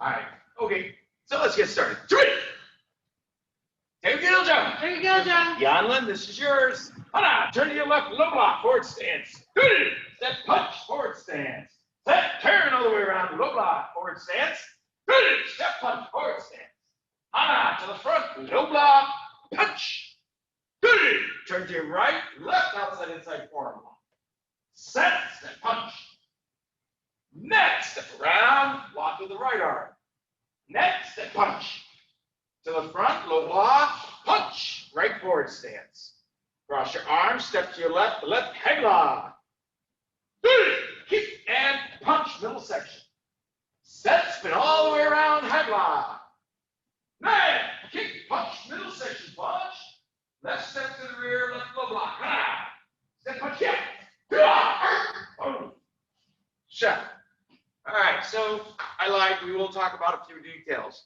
All right. Okay. So let's get started. 3. Tae Geuk Il Jang. Tae Geuk Il Jang. Yanlin, this is yours. Hana, turn to your left, low block, forward stance. Step punch, forward stance. Step turn all the way around, low block, forward stance. Step punch, forward stance. Hana, to the front, low block, punch. Turn to your right, left, outside, inside, forearm block. Set, step punch. Next, step around, block with the right arm. Next, step punch. To the front, low block, punch. Right forward stance. Cross your arms, step to your left, headlock. Kick and punch, middle section. Set, spin all the way around, headlock. Next, kick, punch, middle section, punch. Left step to the rear, left low block. Step punch, yeah. Shut. All right, so I lied. We will talk about a few details.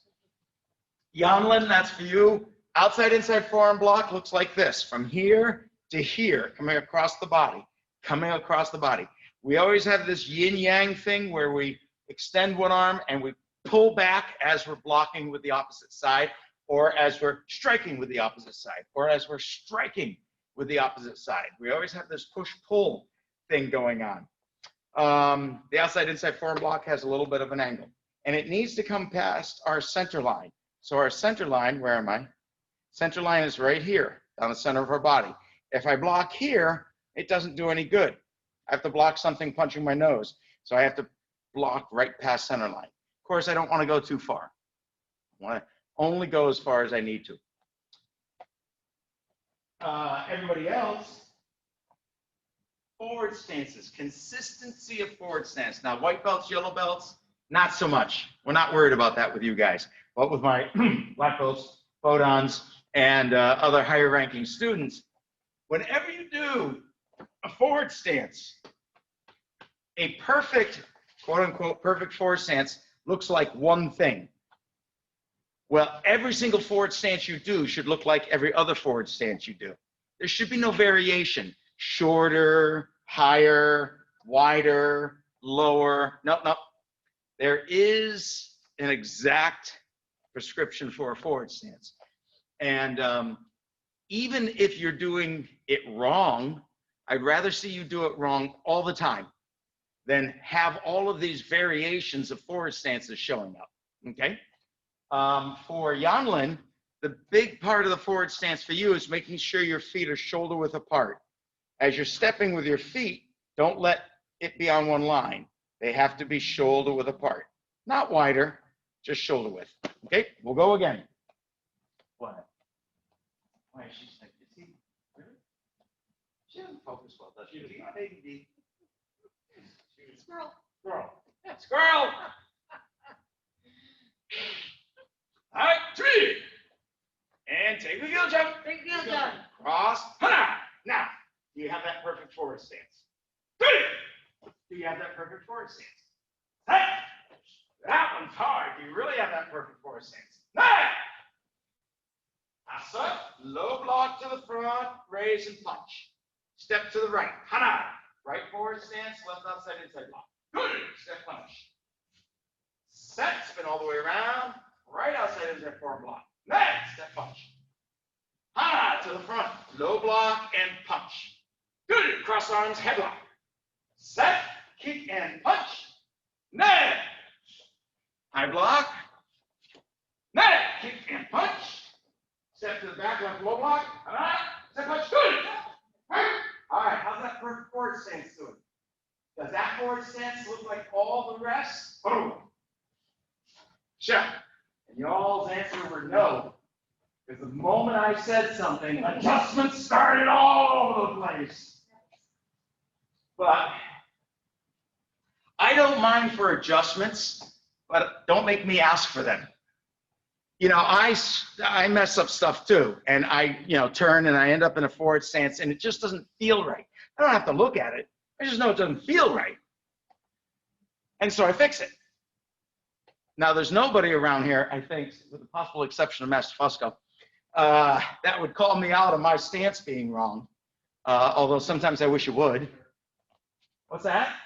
Yanlin, that's for you. Outside, inside forearm block looks like this, from here to here, coming across the body, We always have this yin-yang thing where we extend one arm and we pull back as we're blocking with the opposite side, or as we're striking with the opposite side, or as we're striking with the opposite side. We always have this push-pull thing going on. The outside-inside forearm block has a little bit of an angle, and it needs to come past our center line. So our center line, where am I? Center line is right here, down the center of our body. If I block here, it doesn't do any good. I have to block something punching my nose. So I have to block right past center line. Of course, I don't want to go too far. I want to only go as far as I need to. Everybody else, forward stances, consistency of forward stance. Now, white belts, yellow belts, not so much. We're not worried about that with you guys. But with my black belts, photons, and other higher ranking students, whenever you do a forward stance, a perfect, quote unquote, perfect forward stance looks like one thing. Well, every single forward stance you do should look like every other forward stance you do. There should be no variation. Shorter, higher, wider, lower. No. There is an exact prescription for a forward stance. And even if you're doing it wrong, I'd rather see you do it wrong all the time than have all of these variations of forward stances showing up, okay? For Yanlin, the big part of the forward stance for you is making sure your feet are shoulder width apart. As you're stepping with your feet, don't let it be on one line. They have to be shoulder width apart. Not wider, just shoulder width. Okay, we'll go again. What? Why is she like, is he? Really? She doesn't focus well, does she? She's not ADD. Squirrel. Squirrel. Yeah, squirrel. All right, 3. And Tae Geuk Il Jang. Tae Geuk Il Jang. Cross. Hana. Now, do you have that perfect forward stance? 3. Do you have that perfect forward stance? Hey. That one's hard. Do you really have that perfect forward stance? 9. Asa. Low block to the front. Raise and punch. Step to the right. Hana. Right forward stance. Left outside inside block. Good. Step punch. Set. Spin all the way around. Right outside inside forearm block. Next, step punch. Hana to the front. Low block and punch. Good. Cross arms, headlock. Set, kick and punch. Next. High block. Next, kick and punch. Step to the back, left low block. Hana. Step punch. Good. All right, how's that forward stance doing? Does that forward stance look like all the rest? Boom. Check. And y'all's answer were no. Because the moment I said something, adjustments started all over the place. But I don't mind for adjustments, but don't make me ask for them. You know, I mess up stuff too. And I, turn and I end up in a forward stance and it just doesn't feel right. I don't have to look at it. I just know it doesn't feel right. And so I fix it. Now, there's nobody around here, I think, with the possible exception of Master Fusco, that would call me out on my stance being wrong, although sometimes I wish you would. What's that?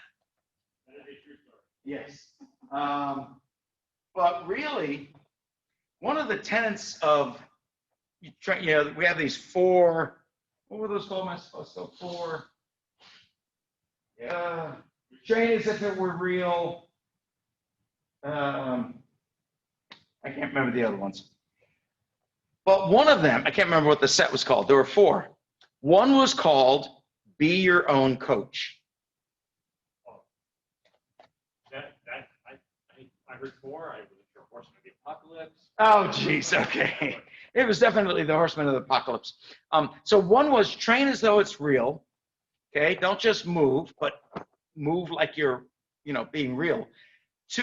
Yes. But But really, one of the tenets of, we have these four, what were those called? So four, train as if it were real. I can't remember the other ones. But one of them, I can't remember what the set was called. There were four. One was called Be Your Own Coach. I heard four. I was sure Horseman of the Apocalypse. Oh, geez. Okay. It was definitely the Horseman of the Apocalypse. So one was train as though it's real. Okay. Don't just move, but move like you're, being real.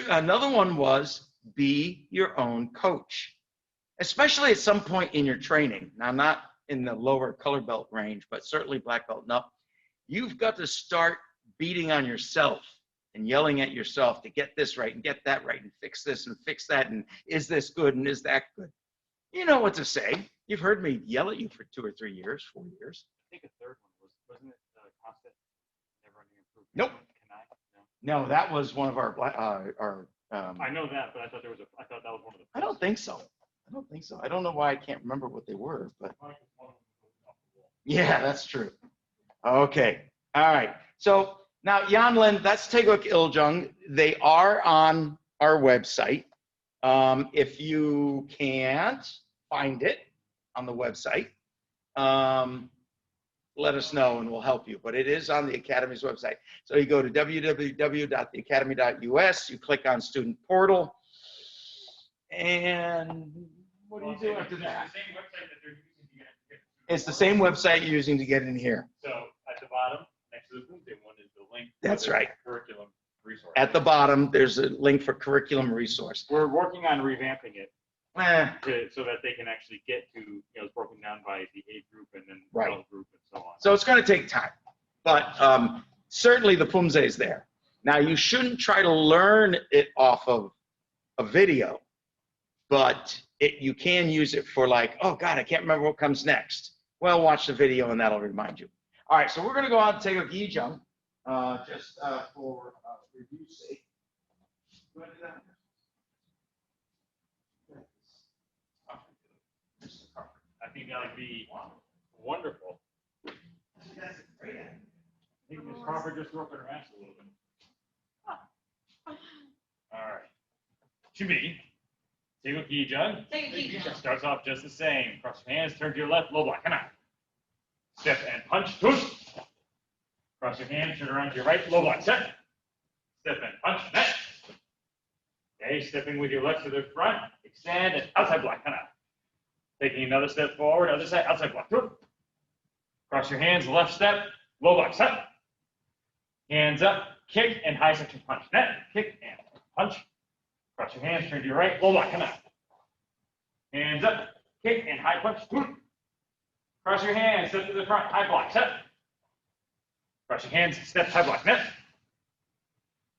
Another one was be your own coach, especially at some point in your training. Now, not in the lower color belt range, but certainly black belt and up. You've got to start beating on yourself and yelling at yourself to get this right and get that right and fix this and fix that and is this good and is that good? You know what to say. You've heard me yell at you for 2 or 3 years, 4 years. I think a third one wasn't it constant, never ending improvement? Nope. No, that was one of our I know that, but I thought I thought that was one of the. I don't think so. I don't know why I can't remember what they were, but yeah, that's true. Okay. All right. So now, Yanlin, that's Tae Geuk Il Jang. They are on our website. If you can't find it on the website, let us know and we'll help you. But it is on the Academy's website. So you go to www.theacademy.us, you click on Student Portal, and what do you do after that? It's the same website you're using to get in here. So at the bottom, next to the Poomse one is the link. That's right. Curriculum resource. At the bottom, there's a link for curriculum resource. We're working on revamping it so that they can actually get to, it's broken down by the age group and then adult group and so on. So it's going to take time, but certainly the Poomse is there. Now, you shouldn't try to learn it off of a video, but you can use it for like, oh God, I can't remember what comes next. Well, watch the video and that'll remind you. All right, so we're going to go on to Tae Geuk Ee Jang, just for review's sake. I think that would be wonderful. I think Ms. Crawford just threw up in her ass a little bit. All right. To me, Tae Geuk Ee Jang. Tae Geuk Ee Jang. Starts off just the same. Cross your hands, turn to your left, low block. Come on. Step and punch. Push. Cross your hands, turn around to your right, low block. Step. Step and punch. Net. Okay, stepping with your left to the front, extend and outside block. Come on. Taking another step forward, other side, outside block. Cross your hands, left step, low block. Step. Hands up, kick and high section punch. Net. Kick and punch. Cross your hands, turn to your right, low block. Come on. Hands up, kick and high punch. Cross your hands, step to the front, high block. Step. Cross your hands, step, high block. Net.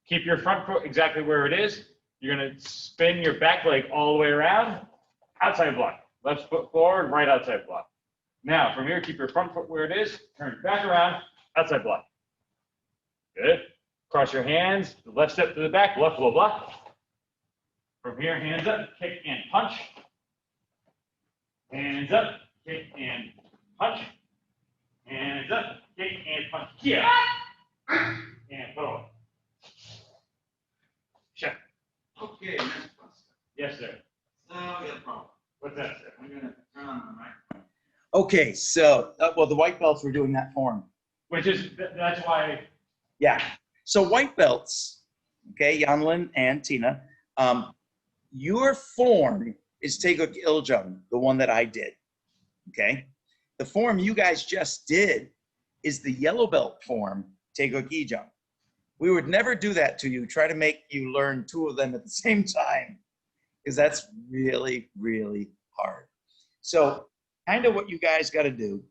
Keep your front foot exactly where it is. You're going to spin your back leg all the way around, outside block. Left foot forward, right outside block. Now, from here, keep your front foot where it is. Turn back around, outside block. Good. Cross your hands, left step to the back, left low block. From here, hands up, kick and punch. Hands up, kick and punch. Hands up, kick and punch. Here. And forward. Check. Okay, next question. Yes, sir. So we got a problem. What's that, sir? I'm going to turn on the microphone. Okay, so, well, the white belts were doing that for him. Which is, that's why. Yeah. So white belts, okay, Yanlin and Tina, your form is Tae Geuk Il Jang, the one that I did, okay? The form you guys just did is the yellow belt form, Tae Geuk Ee Jang. We would never do that to you, try to make you learn 2 of them at the same time, because that's really, really hard. So kind of what you guys got to do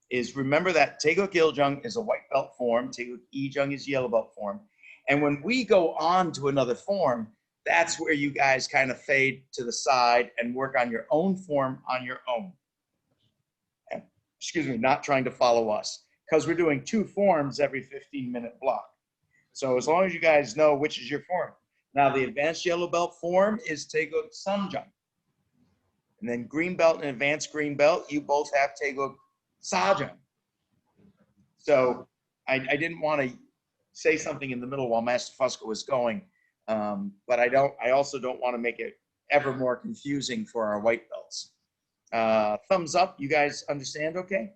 is remember that Tae Geuk Il Jang is a white belt form, Tae Geuk Ee Jang is yellow belt form. And when we go on to another form, that's where you guys kind of fade to the side and work on your own form on your own. And, excuse me, not trying to follow us, because we're doing 2 forms every 15-minute block. So as long as you guys know which is your form, Now the advanced yellow belt form is Tae Geuk Sam Jang. And then green belt and advanced green belt, you both have Tae Geuk Sah Jang. So I didn't want to say something in the middle while Master Fusco was going, but I also don't want to make it ever more confusing for our white belts. Thumbs up, you guys understand okay?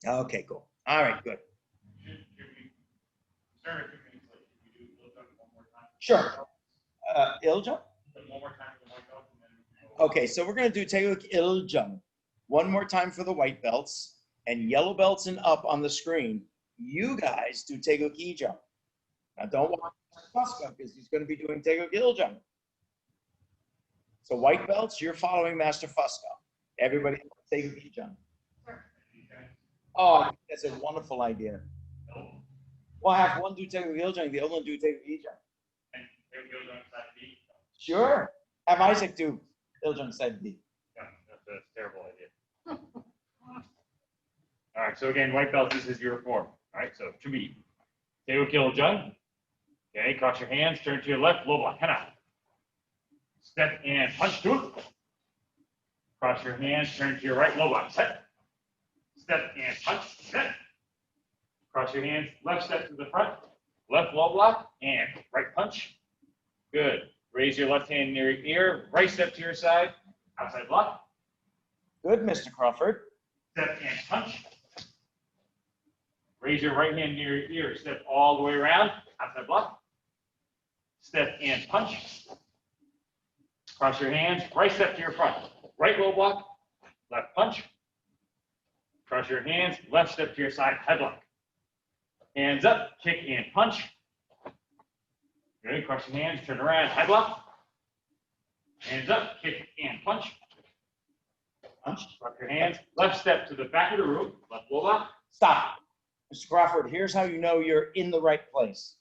Okay, cool. All right, good. Sure. Il Jang? Okay, so we're going to do Tae Geuk Il Jang one more time for the white belts, and yellow belts and up on the screen. You guys do Tae Geuk Ee Jang. Now don't watch Fusco because he's going to be doing Tae Geuk Il Jang. So white belts, you're following Master Fusco. Everybody Tae Geuk Ee Jang. Oh, I think that's a wonderful idea. Well, have one do Tae Geuk Il Jang, the other one do Tae Geuk Ee Jang. Sure. Have Isaac do Il Jang side B. Yeah, that's a terrible idea. All right, so again, white belt, this is your form. All right, so to be Tae Geuk Il Jang. Okay, cross your hands, turn to your left, low block, hana. Step and punch through. Cross your hands, turn to your right, low block, set. Step and punch, set. Cross your hands, left step to the front, left low block, and right punch. Good. Raise your left hand near your ear, right step to your side, outside block. Good, Mr. Crawford. Step and punch. Raise your right hand near your ear, step all the way around, outside block. Step and punch. Cross your hands, right step to your front, right low block, left punch. Cross your hands, left step to your side, head block. Hands up, kick and punch. Good, cross your hands, turn around, head block. Hands up, kick and punch. Punch, cross your hands, left step to the back of the room, left low block. Stop. Mr. Crawford, here's how you know you're in the right place.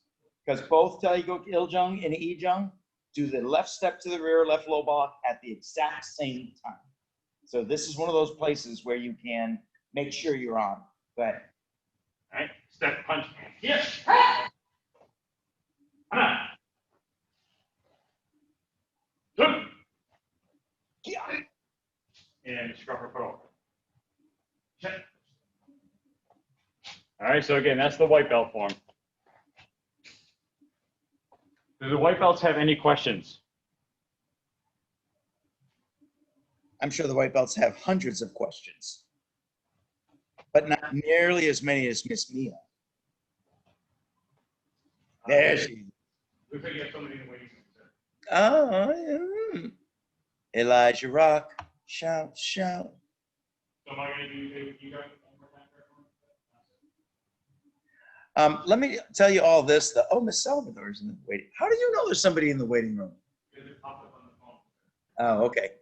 Because both Tae Geuk Il Jang and Ee Jang do the left step to the rear, left low block at the exact same time. So this is one of those places where you can make sure you're on. Go ahead. All right, step, punch, and yes. Good. And scruffer put over. Check. All right, so again, that's the white belt form. Do the white belts have any questions? I'm sure the white belts have hundreds of questions, but not nearly as many as Miss Mia. There she is. Looks like you have somebody in the waiting room. Oh, yeah. Elijah Rock, shout, shout. So am I going to do you guys one more time? Let me tell you all this. Oh, Miss Salvador's in the waiting. How do you know there's somebody in the waiting room? Because it popped up on the phone. Oh, okay.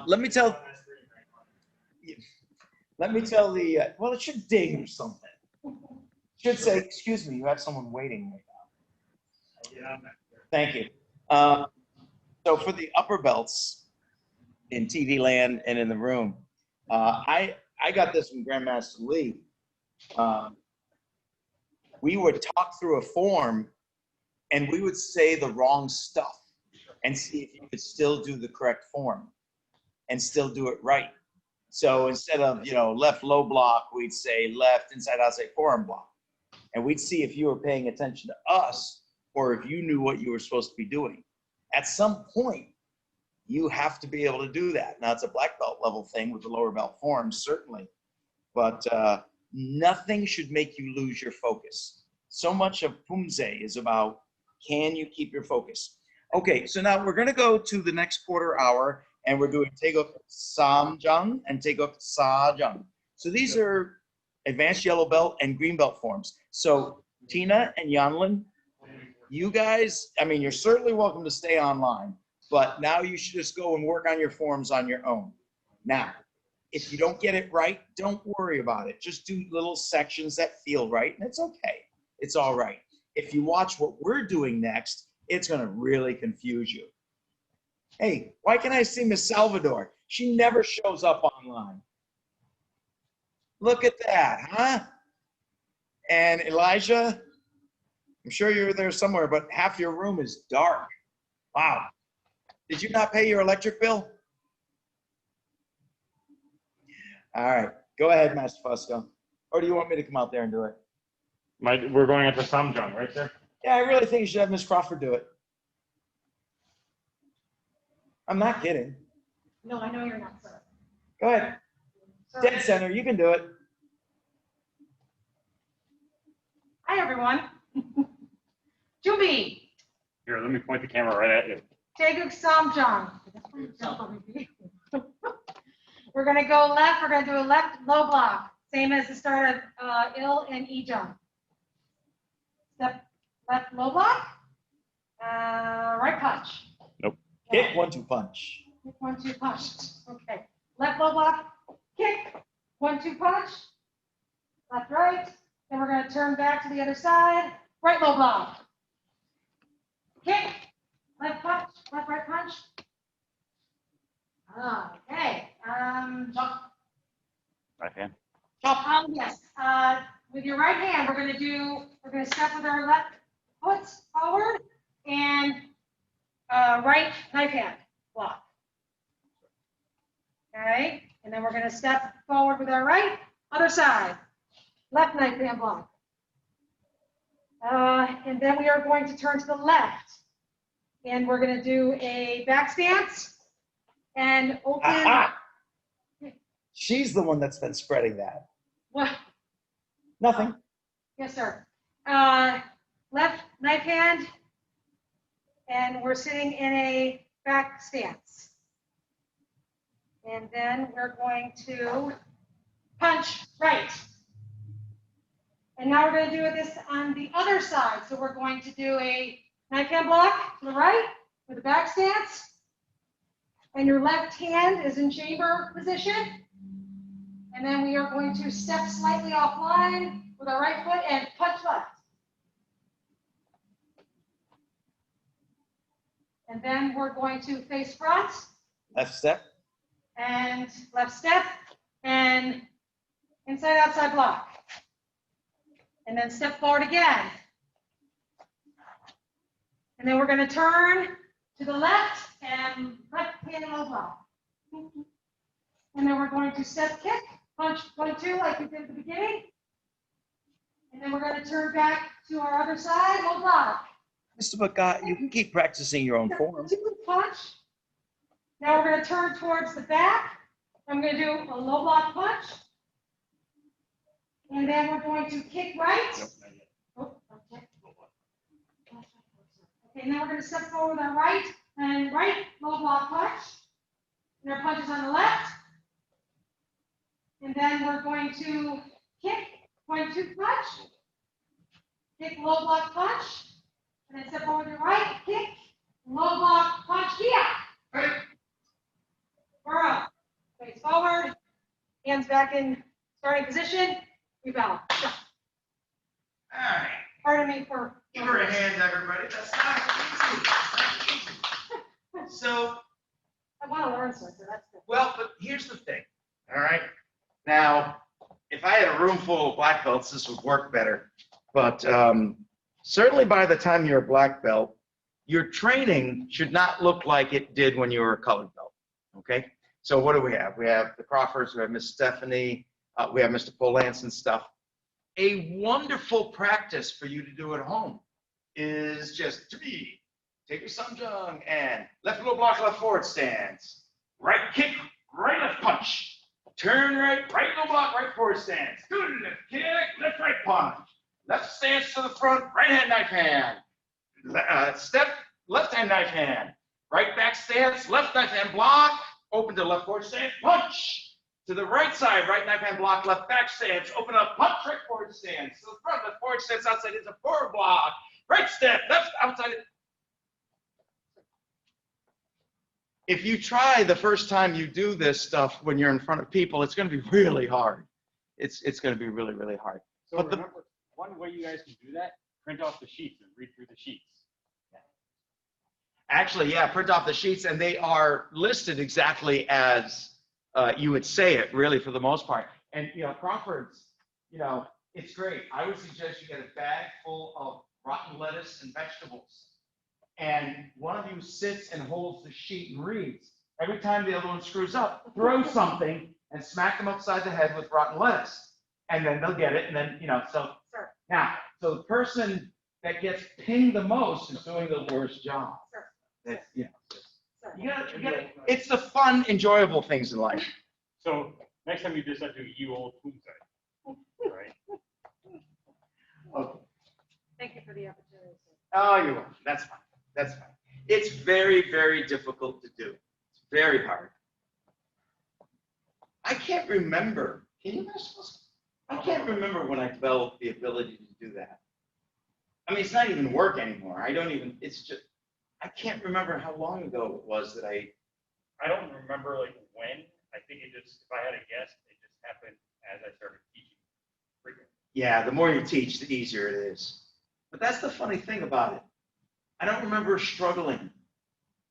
Let me tell. Let me tell the. Well, it should ding or something. It should say, "Excuse me, you have someone waiting right now." Thank you. So for the upper belts in TV land and in the room, I got this from Grandmaster Lee. We would talk through a form and we would say the wrong stuff and see if you could still do the correct form and still do it right. So instead of, left low block, we'd say left inside outside forearm block. And we'd see if you were paying attention to us or if you knew what you were supposed to be doing. At some point, you have to be able to do that. Now, it's a black belt level thing with the lower belt forms, certainly. But nothing should make you lose your focus. So much of Poomse is about, can you keep your focus? Okay, so now we're going to go to the next quarter hour, and we're doing Tae Geuk Sam Jang and Tae Geuk Sah Jang. So these are advanced yellow belt and green belt forms. So Tina and Yanlin, you guys, you're certainly welcome to stay online, but now you should just go and work on your forms on your own. Now, if you don't get it right, don't worry about it. Just do little sections that feel right, and it's okay. It's all right. If you watch what we're doing next, it's going to really confuse you. Hey, why can't I see Miss Salvador? She never shows up online. Look at that, huh? And Elijah, I'm sure you're there somewhere, but half your room is dark. Wow. Did you not pay your electric bill? All right. Go ahead, Master Fusco. Or do you want me to come out there and do it? We're going into Sam Jang, right, sir? Yeah, I really think you should have Miss Crawford do it. I'm not kidding. No, I know you're not, sir. Go ahead. Sir. Dead center, you can do it. Hi, everyone. Jubi, Here, let me point the camera right at you. Tae Geuk Sam Jang. We're going to go left. We're going to do a left low block, same as the start of Il and Ee Jang. Step left low block, right punch. Nope. Kick, 1-2 punch. Kick, 1-2 punch. Okay. Left low block, kick, 1-2 punch. Left, right. Then we're going to turn back to the other side. Right low block. Kick, left punch, left, right punch. Okay. Jump. Right hand. Yes. With your right hand, we're going to step with our left foot forward and right knife hand block. Okay. And then we're going to step forward with our right, other side, left knife hand block. And then we are going to turn to the left. And we're going to do a back stance and open. Aha! She's the one that's been spreading that. What? Nothing. Yes, sir. Left knife hand, and we're sitting in a back stance. And then we're going to punch right. And now we're going to do this on the other side. So we're going to do a knife hand block to the right with a back stance. And your left hand is in chamber position. And then we are going to step slightly offline with our right foot and punch left. And then we're going to face front. Left step. And left step. And inside outside block. And then step forward again. And then we're going to turn to the left and left hand low block. And then we're going to step kick, punch 1-2 like we did at the beginning. And then we're going to turn back to our other side, low block. Mr. McGott, you can keep practicing your own form. 2 punch. Now we're going to turn towards the back. I'm going to do a low block punch. And then we're going to kick right. Oh, okay. Okay, now we're going to step forward with our right and right low block punch. And our punch is on the left. And then we're going to kick, 1-2 punch. Kick, low block punch. And then step forward with your right, kick, low block punch, here. Burrow. Face forward. Hands back in starting position. We bow. All right. Pardon me for. Give her a hand, everybody. That's not easy. That's not easy. So, I want to learn something. That's good. well, but here's the thing. All right. Now, if I had a room full of black belts, this would work better. But certainly by the time you're a black belt, your training should not look like it did when you were a colored belt. Okay. So what do we have? We have the Crawfords, we have Miss Stephanie, we have Mr. Polance and stuff. A wonderful practice for you to do at home is just to be Tae Geuk Sam Jang and left low block, left forward stance, right kick, right left punch, turn right, right low block, right forward stance, good left kick, left right punch, left stance to the front, right hand knife hand, step left hand knife hand, right back stance, left knife hand block, open to left forward stance, punch. To the right side, right knife hand block, left back stance, open up, punch, right forward stance. To the front, left forward stance, outside is a forward block. Right step, left outside. If you try the first time you do this stuff when you're in front of people, it's going to be really hard. It's going to be really, really hard. So But remember, one way you guys can do that, print off the sheets and read through the sheets. Actually, yeah, print off the sheets, and they are listed exactly as you would say it, really, for the most part. And, Crawford's, it's great. I would suggest you get a bag full of rotten lettuce and vegetables. And one of you sits and holds the sheet and reads. Every time the other one screws up, throw something and smack them upside the head with rotten lettuce. And then they'll get it. And then, so Sir. now, so the person that gets pinged the most is doing the worst job. Sir. That's, Sir. you gotta, it's the fun, enjoyable things in life. So next time you just have to do you old Poomse, right? Okay. Thank you for the opportunity. Oh, you're welcome. That's fine. That's fine. It's very, very difficult to do. It's very hard. I can't remember. Can you guys? I can't remember when I developed the ability to do that. I mean, it's not even work anymore. It's just, I can't remember how long ago it was that I don't remember like when. I think it just, if I had a guess, it just happened as I started teaching frequently. Yeah, the more you teach, the easier it is. But that's the funny thing about it. I don't remember struggling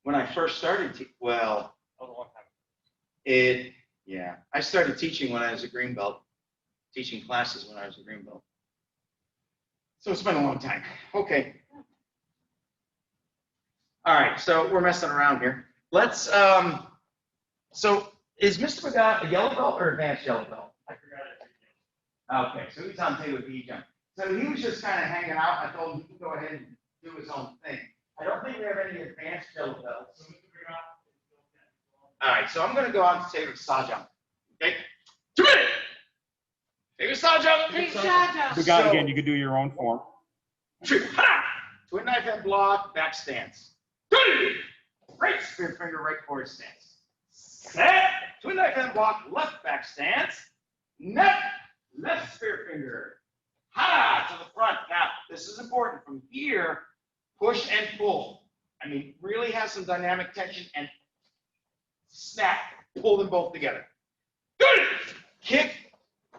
when I first started teaching. Well, That was a long time. Yeah. I started teaching when I was a green belt, teaching classes when I was a green belt. So it's been a long time. Okay. All right, so we're messing around here. Let's, so is Mr. McGott a yellow belt or advanced yellow belt? I forgot it. Okay, so he's on Tae Geuk Ee Jang. So he was just kind of hanging out. I told him he could go ahead and do his own thing. I don't think we have any advanced yellow belts. All right, so I'm going to go on to Tae Geuk Sah Jang. Okay? 2 minutes. Tae Geuk Sah Jang. Tae Geuk Sah Jang. We got it again. You can do your own form. Twin knife and block, back stance. Right spear finger, right forward stance. Set. Twin knife and block, left back stance. Net. Left spear finger. Ha! To the front. Now, this is important. From here, push and pull. I mean, really have some dynamic tension and snap. Pull them both together. Good. Kick.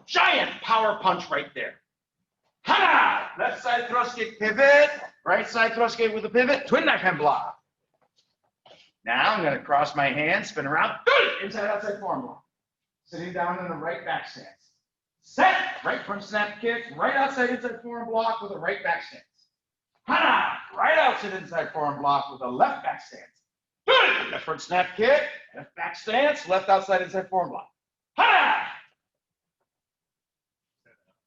Giant power punch right there. Ha! Left side thrust kick pivot. Right side thrust kick with a pivot. Twin knife hand block. Now I'm going to cross my hands, spin around. Good. Inside outside forearm block. Sitting down in a right back stance. Set. Right front snap kick. Right outside inside forearm block with a right back stance. Ha! Right outside inside forearm block with a left back stance. Good. Left front snap kick. Left back stance. Left outside inside forearm block. Ha!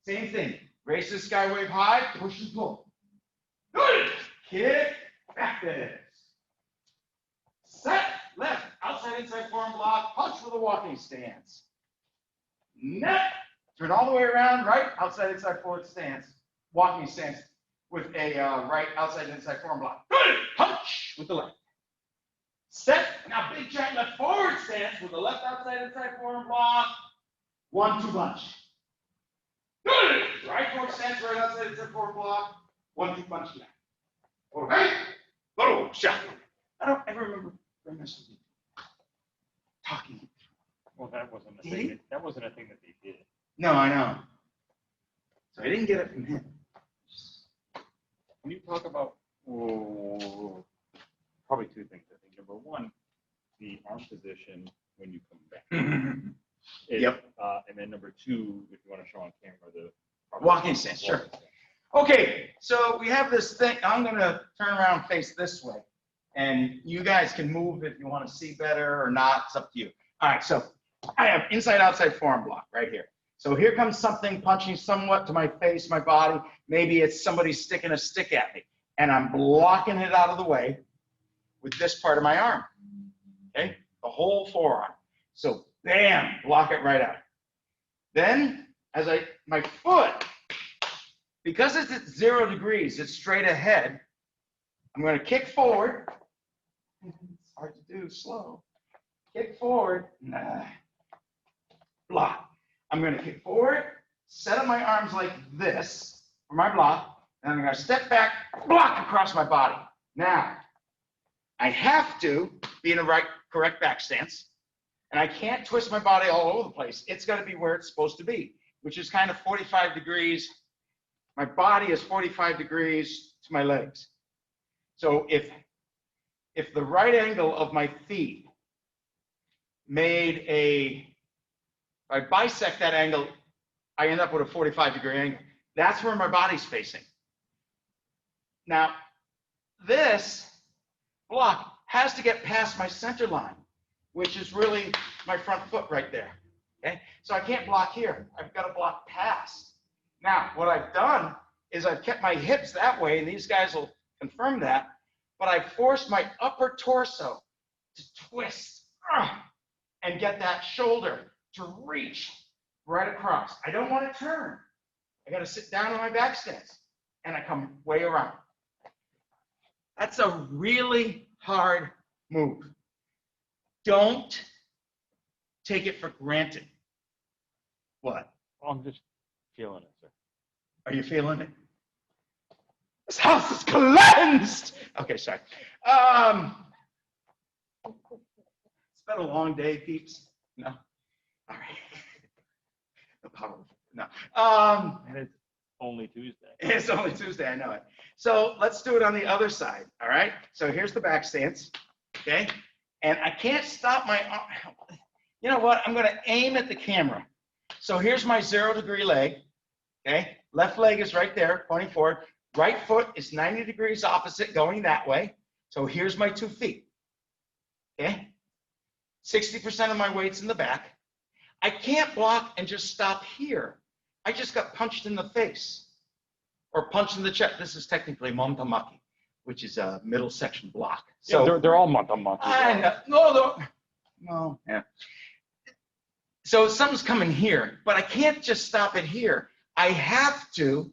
Same thing. Raise the skywave high. Push and pull. Good. Kick. Back this. Set. Left. Outside inside forearm block. Punch with a walking stance. Net. Turn all the way around. Right. Outside inside forward stance. Walking stance with a right outside inside forearm block. Good. Punch with the left. Set. Now big giant left forward stance with the left outside inside forearm block. 1-2 punch. Good. Right forward stance. Right outside inside forearm block. 1-2 punch. All right. Oh, shot. I don't ever remember very much talking. Well, that wasn't a Did thing. he? That wasn't a thing that they did. No, I know. So I didn't get it from him. When you talk about, probably two things. I think number one, the arm position when you come back. Yep. And then number two, if you want to show on camera the Walking stance, sure. Okay, so we have this thing. I'm going to turn around and face this way. And you guys can move if you want to see better or not. It's up to you. All right, so I have inside-outside forearm block right here. So here comes something punching somewhat to my face, my body. Maybe it's somebody sticking a stick at me. And I'm blocking it out of the way with this part of my arm. Okay, the whole forearm. So bam, block it right out. Then, as my foot, because it's at 0 degrees, it's straight ahead, I'm going to kick forward. It's hard to do, slow. Kick forward, block. I'm going to kick forward, set up my arms like this for my block, and I'm going to step back, block across my body. Now, I have to be in the correct back stance, and I can't twist my body all over the place. It's got to be where it's supposed to be, which is kind of 45 degrees. My body is 45 degrees to my legs. So if the right angle of my feet if I bisect that angle, I end up with a 45-degree angle. That's where my body's facing. Now, this block has to get past my center line, which is really my front foot right there. Okay, so I can't block here. I've got to block past. Now, what I've done is I've kept my hips that way, and these guys will confirm that, but I've forced my upper torso to twist and get that shoulder to reach right across. I don't want to turn. I got to sit down on my back stance, and I come way around. That's a really hard move. Don't take it for granted. What? Well, I'm just feeling it, sir. Are you feeling it? This house is cleansed. Okay, sorry. It's been a long day, peeps. No? All right. No power. No. And it's only Tuesday. It's only Tuesday, I know it. So let's do it on the other side, all right? So here's the back stance, okay? And I can't stop my arm. You know what? I'm going to aim at the camera. So here's my 0-degree leg, okay? Left leg is right there, pointing forward. Right foot is 90 degrees opposite, going that way. So here's my 2 feet, okay? 60% of my weight's in the back. I can't block and just stop here. I just got punched in the face or punched in the chest. This is technically montamaki, which is a middle section block. So Yeah, they're all montamaki. I know. No, yeah. So something's coming here, but I can't just stop it here. I have to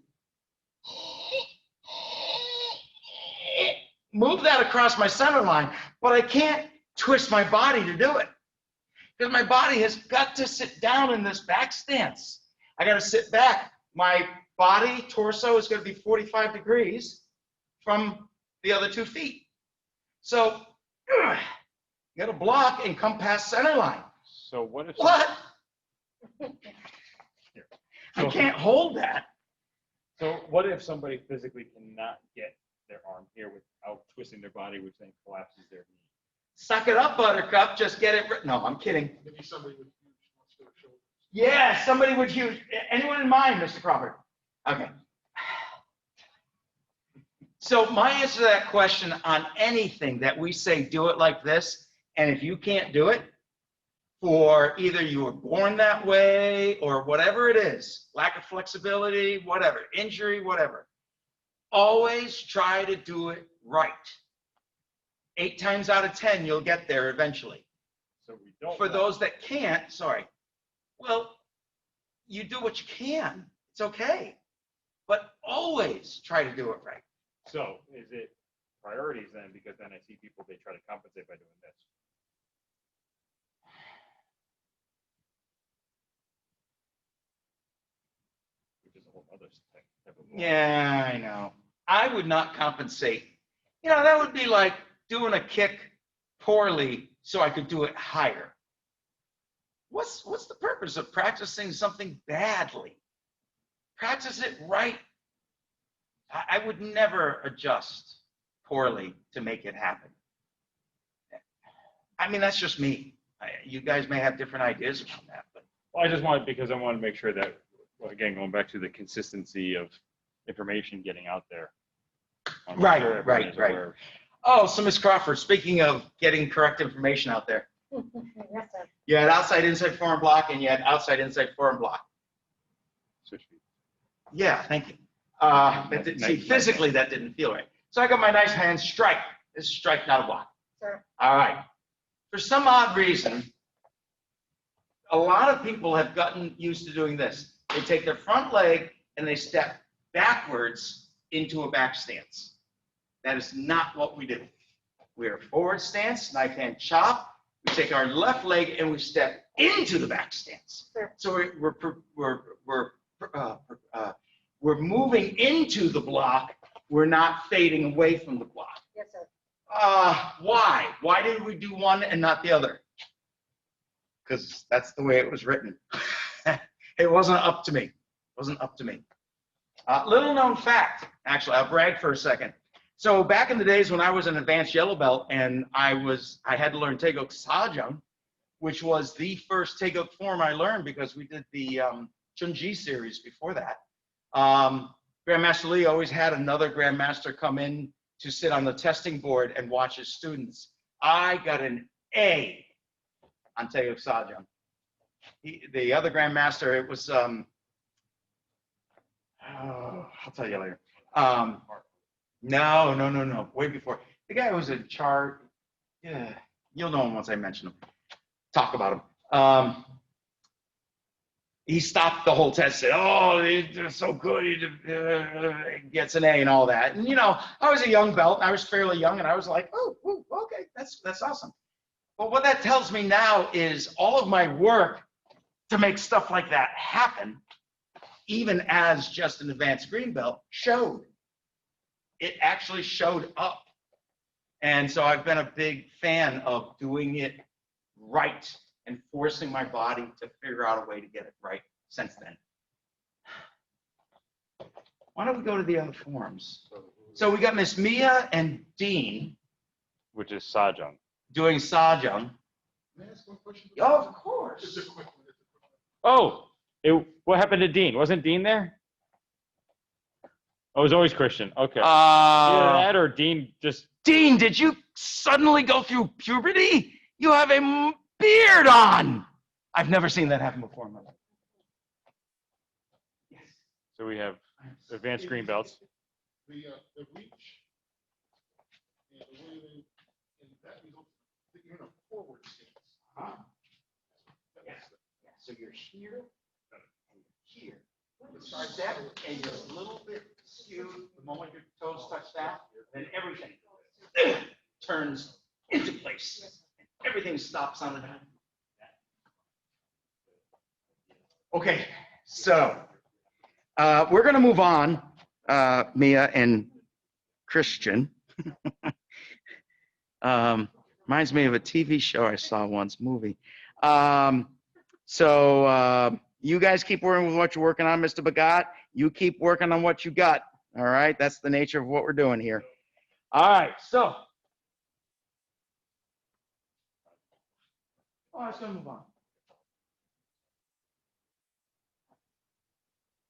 move that across my center line, but I can't twist my body to do it because my body has got to sit down in this back stance. I got to sit back. My body, torso is going to be 45 degrees from the other 2 feet. So you got to block and come past center line. So what if? What? I can't hold that. So what if somebody physically cannot get their arm here without twisting their body, which then collapses their knee? Suck it up, Buttercup. Just get it. No, I'm kidding. Maybe somebody with huge muscular shoulders. Yeah, somebody would use. Anyone in mind, Mr. Crawford? Okay. So my answer to that question on anything that we say, do it like this, and if you can't do it, for either you were born that way or whatever it is, lack of flexibility, whatever, injury, whatever, always try to do it right. 8 times out of 10, you'll get there eventually. So we don't. For those that can't, sorry, well, you do what you can. It's okay. But always try to do it right. So is it priorities then? Because then I see people, they try to compensate by doing this. Which is a whole other type of. Yeah, I know. I would not compensate. You know, that would be like doing a kick poorly so I could do it higher. What's the purpose of practicing something badly? Practice it right. I would never adjust poorly to make it happen. I mean, that's just me. You guys may have different ideas about that, but Well, I just wanted, because I want to make sure that, well, again, going back to the consistency of information getting out there. I wanna make Right, sure everyone is right. aware. oh, so Ms. Crawford, speaking of getting correct information out there, Yes, sir. you had outside inside forearm block and you had outside inside forearm block. Switch feet. Yeah, thank you. See, physically that didn't feel right. So I got my nice hand strike. This is strike, not a block. Sir. All right. For some odd reason, a lot of people have gotten used to doing this. They take their front leg and they step backwards into a back stance. That is not what we do. We are forward stance, knife hand chop. We take our left leg and we step into the back stance. Sure. So we're moving into the block. We're not fading away from the block. Yes, sir. Why? Why did we do one and not the other? Because that's the way it was written. It wasn't up to me. It wasn't up to me. Little known fact, actually, I'll brag for a second. So back in the days when I was an advanced yellow belt and I had to learn Tae Geuk Sah Jang, which was the first Tae Geuk form I learned because we did the Chunji series before that. Grandmaster Lee always had another Grandmaster come in to sit on the testing board and watch his students. I got an A on Tae Geuk Sah Jang. The other Grandmaster, it was, I'll tell you later. No, way before. The guy was in charge. Yeah, you'll know him once I mention him. Talk about him. He stopped the whole test, said, oh, they're so good, he gets an A and all that. And, you know, I was a young belt, I was fairly young, and I was like, oh, okay, that's awesome. But what that tells me now is all of my work to make stuff like that happen, even as just an advanced green belt, showed. It actually showed up. And so I've been a big fan of doing it right and forcing my body to figure out a way to get it right since then. Why don't we go to the other forms? So we got Miss Mia and Dean. Which is Sah Jang. Doing Sah Jang. May I ask one question? Oh, of course. Just a quick one. Oh, what happened to Dean? Wasn't Dean there? Oh, it was always Christian. Okay. Either that or Dean just. Dean, did you suddenly go through puberty? You have a beard on. I've never seen that happen before in my life. Yes. So we have advanced green belts. The reach and the way they, and that results that you're in a forward stance. Yeah. So you're here and here. It starts that, and you're a little bit skewed the moment your toes touch that, then everything turns into place. Everything stops on the dime. Okay, so we're going to move on, Mia and Christian. Reminds me of a TV show I saw once, movie. So you guys keep working with what you're working on, Mr. Bagat. You keep working on what you got. All right, that's the nature of what we're doing here. All right, so. Oh, I was going to move on.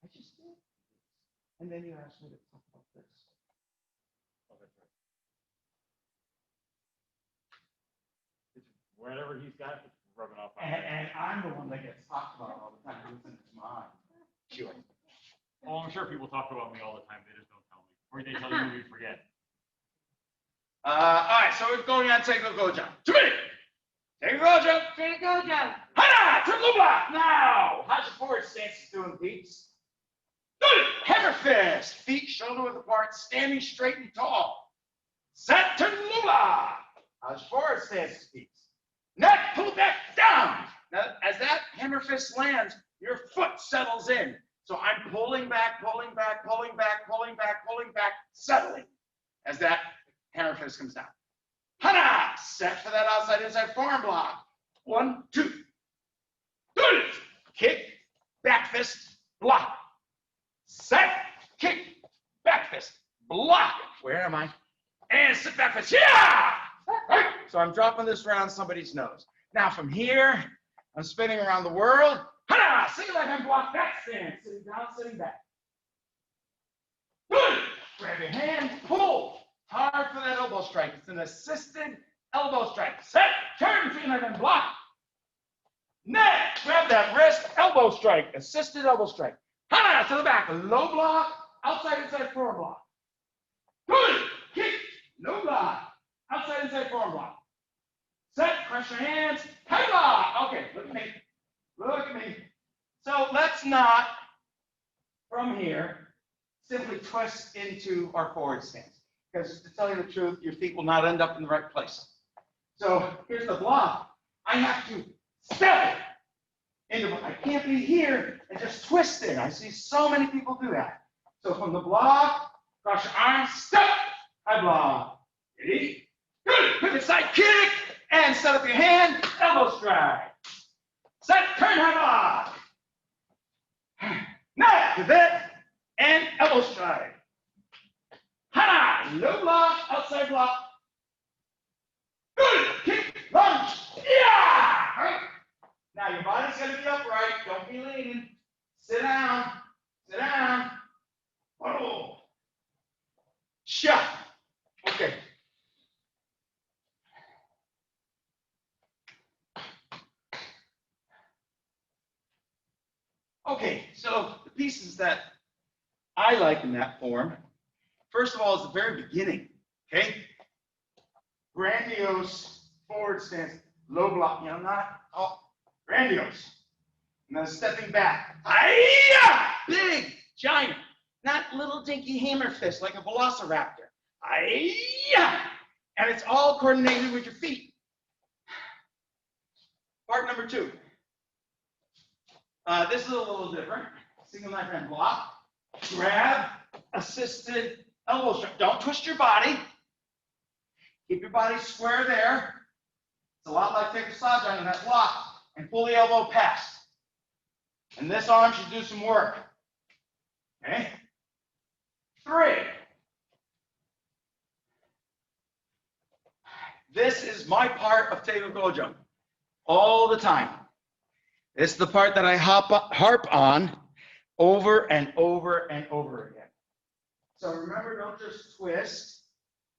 I just did. And then you asked me to talk about this. Oh, that's right. Wherever he's got, it's rubbing off on And I'm the one that gets talked about all the time. Listen, it's mine. Sure. Oh, I'm sure people talk about me all the time. They just don't tell me. Or they tell you, you forget. All right, so we're going on Tae Geuk Oh Jang. 2 minutes. Tae Geuk Oh Jang. Tae Geuk Oh Jang. Hana, turn the block now. How's your forward stance doing, peeps? Good. Hammer fist. Feet shoulder width apart, standing straight and tall. Set to Lula. How's your forward stance, peeps? Neck pull back down. Now, as that hammer fist lands, your foot settles in. So I'm pulling back, settling as that hammer fist comes down. Hana! Set for that outside inside forearm block. 1, 2. Good. Kick, back fist, block. Set, kick, back fist, block. Where am I? And sit back fist. Yeah! Right. So I'm dropping this around somebody's nose. Now from here, I'm spinning around the world. Hana! Single left hand block, back stand. Sitting down, sitting back. Good. Grab your hand, pull. Hard for that elbow strike. It's an assisted elbow strike. Set, turn, single left hand block. Neck, grab that wrist, elbow strike, assisted elbow strike. Hana! To the back, low block, outside inside forearm block. Good. Kick, no block. Outside inside forearm block. Set, press your hands, high block. Okay, look at me. Look at me. So let's not, from here, simply twist into our forward stance. Because to tell you the truth, your feet will not end up in the right place. So here's the block. I have to step it into I can't be here and just twist it. I see so many people do that. So from the block, cross your arms, step, high block. Ready? Good. Pivot side kick and set up your hand, elbow strike. Set, turn, high block. Now, pivot and elbow strike. Hana, low block, outside block. Good. Kick, lunge. Yeah. All right. Now your body's going to be upright. Don't be leaning. Sit down. Sit down. Oh. Okay, so the pieces that I like in that form, first of all, is the very beginning, okay? Grandiose forward stance, low block, you know, not grandiose. And then stepping back, hi-ya! Big, giant, not little dinky hammer fist like a velociraptor. Hi-ya! And it's all coordinated with your feet. Part number 2. This is a little different. Single knife hand block, grab, assisted elbow strap. Don't twist your body. Keep your body square there. It's a lot like Tae Geuk Sah Jang in that block. And pull the elbow past. And this arm should do some work. Okay? 3. This is my part of Tae Geuk Oh Jang all the time. It's the part that I harp on over and over and over again. So remember, don't just twist.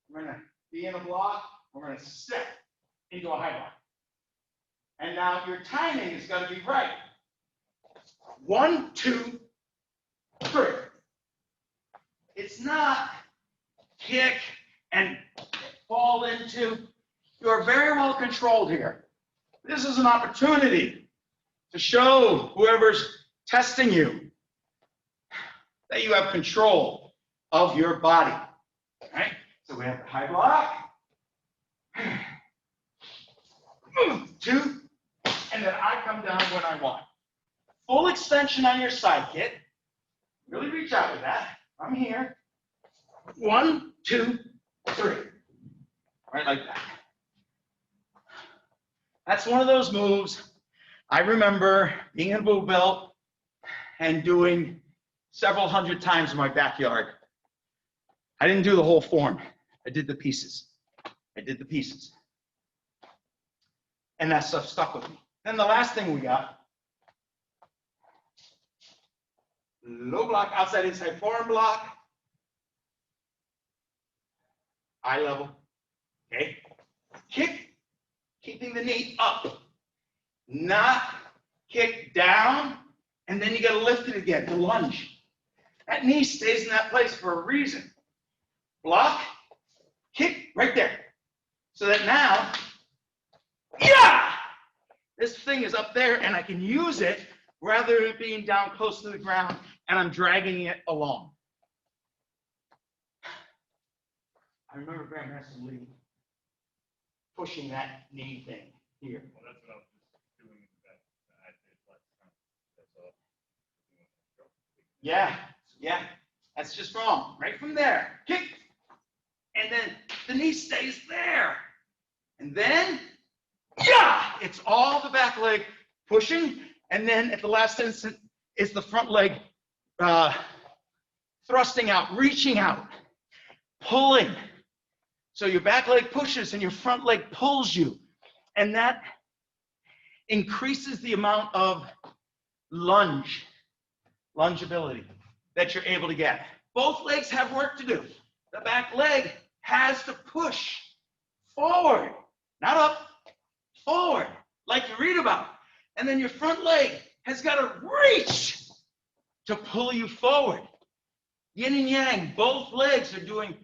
We're going to be in a block. We're going to step into a high block. And now your timing is going to be right. 1, 2, 3. It's not kick and fall into. You are very well controlled here. This is an opportunity to show whoever's testing you that you have control of your body. All right? So we have the high block. 2, and then I come down when I want. Full extension on your side kick. Really reach out with that. I'm here. 1, 2, 3. Right like that. That's one of those moves I remember being in a blue belt and doing several hundred times in my backyard. I didn't do the whole form. I did the pieces. And that stuff stuck with me. Then the last thing we got, low block, outside, inside, forearm block, eye level, okay? Kick, keeping the knee up, not kick down, and then you gotta lift it again to lunge. That knee stays in that place for a reason. Block, kick, right there. So that now, yeah, this thing is up there and I can use it rather than it being down close to the ground and I'm dragging it along. I remember Grandmaster Lee pushing that knee thing here. Well, that's what I was just doing in that. I did last time. That's all. Yeah, that's just wrong. Right from there, kick, and then the knee stays there. And then, yeah, it's all the back leg pushing, and then at the last instant is the front leg thrusting out, reaching out, pulling. So your back leg pushes and your front leg pulls you. And that increases the amount of lungeability that you're able to get. Both legs have work to do. The back leg has to push forward, not up, forward, like you read about. And then your front leg has got to reach to pull you forward. Yin and yang, both legs are doing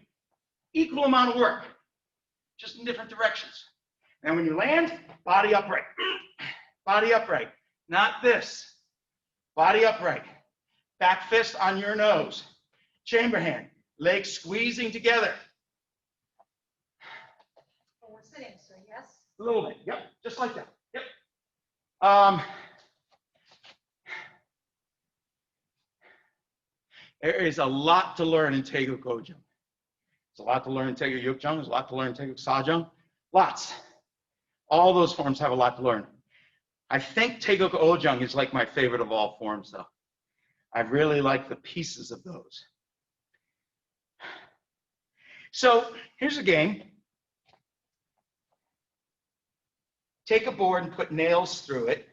equal amount of work, just in different directions. And when you land, body upright. Body upright. Not this. Body upright. Back fist on your nose. Chamber hand. Legs squeezing together. Well, we're sitting, so yes. A little bit. Yep. Just like that. Yep. There is a lot to learn in Tae Geuk Oh Jang. There's a lot to learn in Tae Geuk Jang. There's a lot to learn in Tae Geuk Sah Jang. Lots. All those forms have a lot to learn. I think Tae Geuk Oh Jang is like my favorite of all forms, though. I really like the pieces of those. So here's a game. Take a board and put nails through it,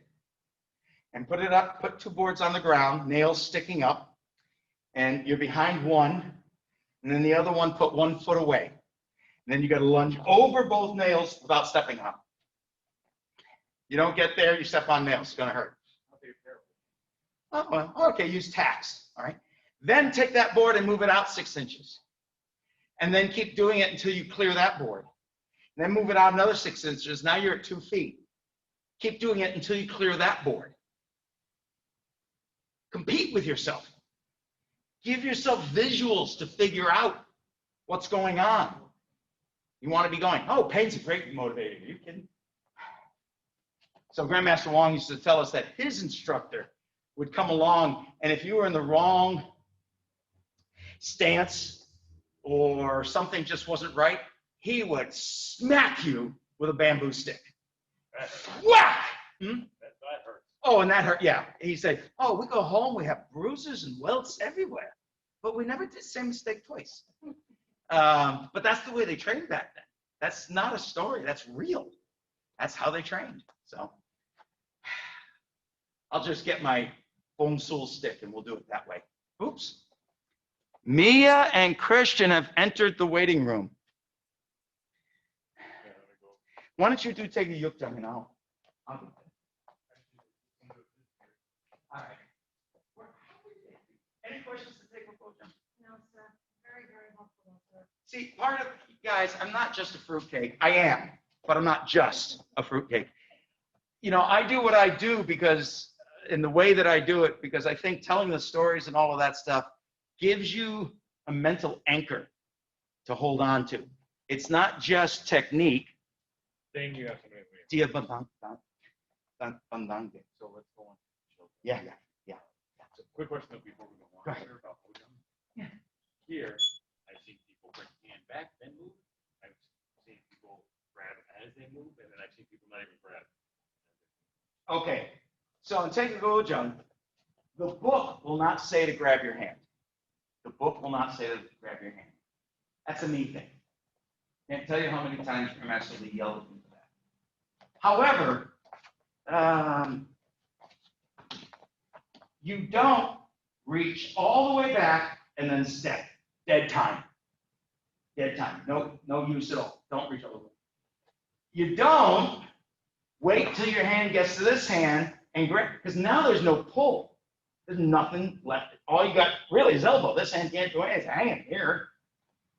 and put it up. Put 2 boards on the ground, nails sticking up, and you're behind one, and then the other one put 1 foot away. And then you got to lunge over both nails without stepping on. You don't get there, you step on nails, it's going to hurt. Oh, well, okay, use tacks, all right? Then take that board and move it out 6 inches. And then keep doing it until you clear that board. Then move it out another 6 inches. Now you're at 2 feet. Keep doing it until you clear that board. Compete with yourself. Give yourself visuals to figure out what's going on. You want to be going, oh, pain's a great motivator. Are you kidding? So Grandmaster Wong used to tell us that his instructor would come along, and if you were in the wrong stance or something just wasn't right, he would smack you with a bamboo stick. Whack! That hurts. Oh, and that hurt. Yeah. He said, oh, we go home, we have bruises and welts everywhere. But we never did the same mistake twice. But that's the way they trained back then. That's not a story. That's real. That's how they trained. So I'll just get my Poomse stick and we'll do it that way. Oops. Mia and Christian have entered the waiting room. Why don't you do Tae Geuk Il Jang and I'll do it. All right. Any questions to Tae Geuk Il Jang? No, sir. Very, very helpful, sir. See, part of, guys, I'm not just a fruitcake. I am, but I'm not just a fruitcake. You know, I do what I do because, in the way that I do it, because I think telling the stories and all of that stuff gives you a mental anchor to hold on to. It's not just technique. Thing you have to make. Dia bandang, bandang. So let's go on. Yeah. So quick question though before we go on. Go ahead. Here about Oh Jang. Yeah. Here, I've seen people bring hand back, then move. I've seen people grab as they move, and then I've seen people not even grab. Okay, so in Tae Geuk Oh Jang, the book will not say to grab your hand. The book will not say to grab your hand. That's a me thing. Can't tell you how many times Grandmaster Lee yelled at me for that. However, you don't reach all the way back and then step. Dead time. Dead time. No use at all. Don't reach all the way. You don't wait till your hand gets to this hand and grab, because now there's no pull. There's nothing left. All you got really is elbow. This hand can't do anything. It's hanging here.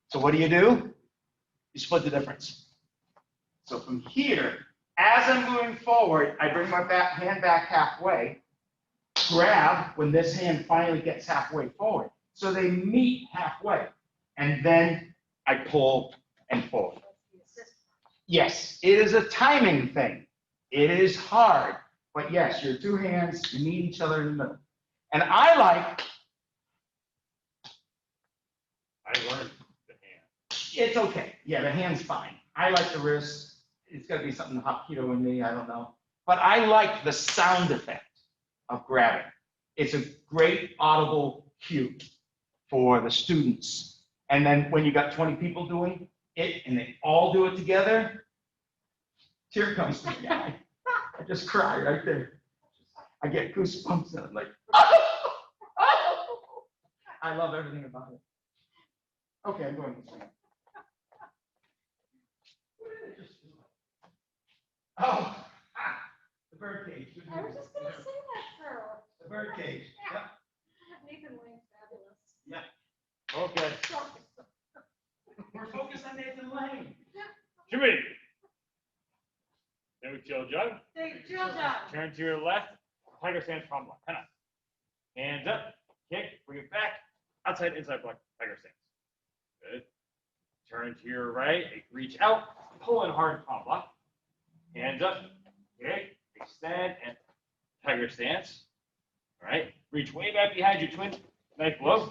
So what do? You split the difference. So from here, as I'm moving forward, I bring my hand back halfway, grab when this hand finally gets halfway forward. So they meet halfway, and then I pull and forward. Yes, it is a timing thing. It is hard, but yes, your two hands, you meet each other in the middle. And I learned the hand. It's okay. Yeah, the hand's fine. I like the wrist. It's got to be something Hapkido in me. I don't know. But I like the sound effect of grabbing. It's a great audible cue for the students. And then when you got 20 people doing it and they all do it together, tear comes to me. I just cry right there. I get goosebumps and I'm like, I love everything about it. Okay, I'm going this way. What did I just do? Oh, the bird cage. I was just gonna say that, sir. The bird cage. Yep. Nathan Lane's fabulous. Yep. Okay. We're focused on Nathan Lane. Jimmy. Then we chill jug. Tae Geuk Il Jang. Turn to your left. Tiger stance palm block. Kind of. Hands up. Kick. Bring it back. Outside, inside block. Tiger stance. Good. Turn to your right. Reach out. Pull in hard palm block. Hands up. Kick. Extend and tiger stance. All right. Reach way back behind your twin. Knife low.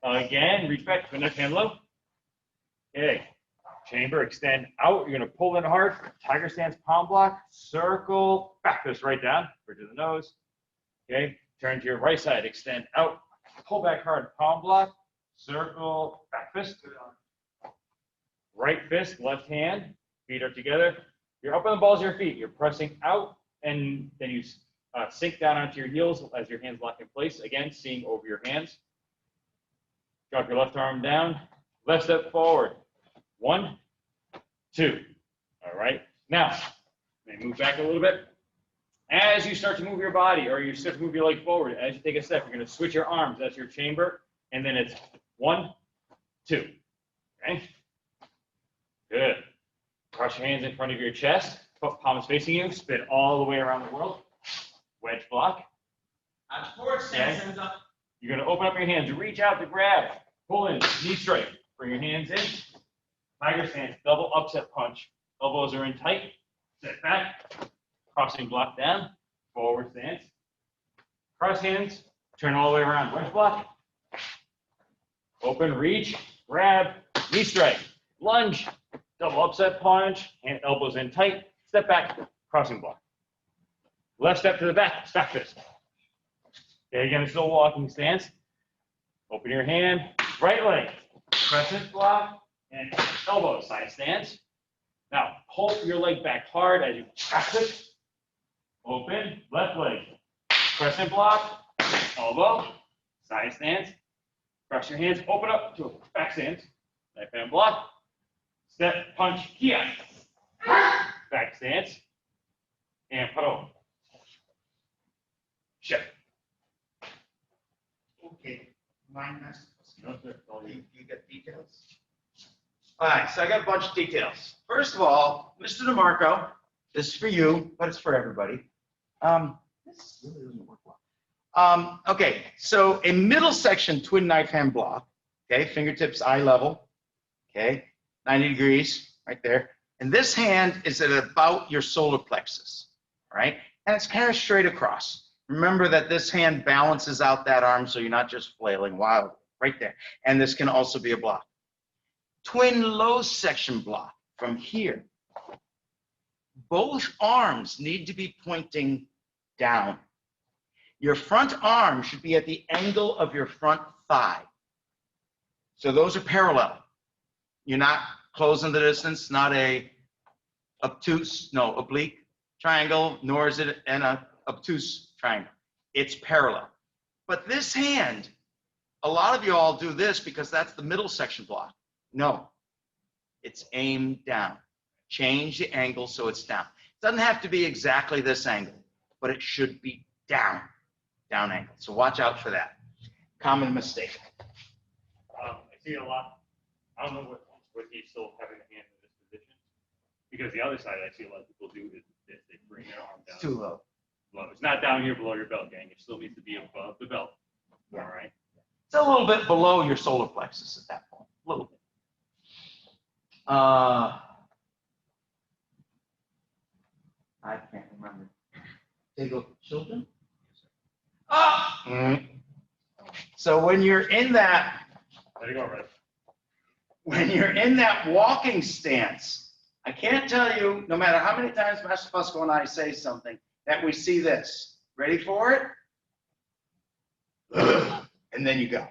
Again. Reach back. Twin knife hand low. Okay. Chamber, extend out. You're going to pull in hard. Tiger stance, palm block, circle, back fist right down, bridge of the nose. Okay, turn to your right side, extend out, pull back hard, palm block, circle, back fist. Right fist, left hand, feet are together. You're up on the balls of your feet. You're pressing out, and then you sink down onto your heels as your hands lock in place. Again, seeing over your hands. Drop your left arm down, left step forward. 1, 2. All right. Now, let me move back a little bit. As you start to move your body or you start to move your leg forward, as you take a step, you're going to switch your arms. That's your chamber. And then it's 1, 2. Okay? Good. Cross your hands in front of your chest. Palms facing you. Spin all the way around the world. Wedge block. Forward stance, Okay. hands up. You're going to open up your hands. Reach out to grab. Pull in. Knee straight. Bring your hands in. Tiger stance. Double upset punch. Elbows are in tight. Step back. Crossing block down. Forward stance. Cross hands. Turn all the way around. Wedge block. Open, reach, grab, knee strike, lunge, double upset punch, hand elbows in tight, step back, crossing block. Left step to the back, back fist. Okay, again, still walking stance. Open your hand, right leg, crescent block, and elbow side stance. Now, pull your leg back hard as you practice. Open, left leg, crescent block, elbow, side stance. Cross your hands, open up to a back stance. Knife hand block. Step, punch, kia. Back stance. And paro. Shift. Okay. Mine next. No, sir. You got details? All right, so I got a bunch of details. First of all, Mr. DeMarco, this is for you, but it's for everybody. This really doesn't work well. Okay, so a middle section twin knife hand block, okay, fingertips eye level, okay, 90 degrees right there. And this hand is at about your solar plexus, all right? And it's kind of straight across. Remember that this hand balances out that arm so you're not just flailing wildly, right there. And this can also be a block. Twin low section block from here. Both arms need to be pointing down. Your front arm should be at the angle of your front thigh. So those are parallel. You're not closing the distance, not a obtuse, no, oblique triangle, nor is it an obtuse triangle. It's parallel. But this hand, a lot of you all do this because that's the middle section block. No, it's aimed down. Change the angle so it's down. It doesn't have to be exactly this angle, but it should be down. Down angle. So watch out for that. Common mistake. I see it a lot. I don't know what he's still having a hand in this position. Because the other side I see a lot of people do is this. They bring their arm down. It's too low. Low. It's not down here below your belt, gang. It still needs to be above the belt. Yeah. All right. It's a little bit below your solar plexus at that point. A little bit. I can't remember. Tae Geuk children? So when you're in that, There you go, right? when you're in that walking stance, I can't tell you, no matter how many times Master Fusco and I say something, that we see this. Ready for it? And then you go.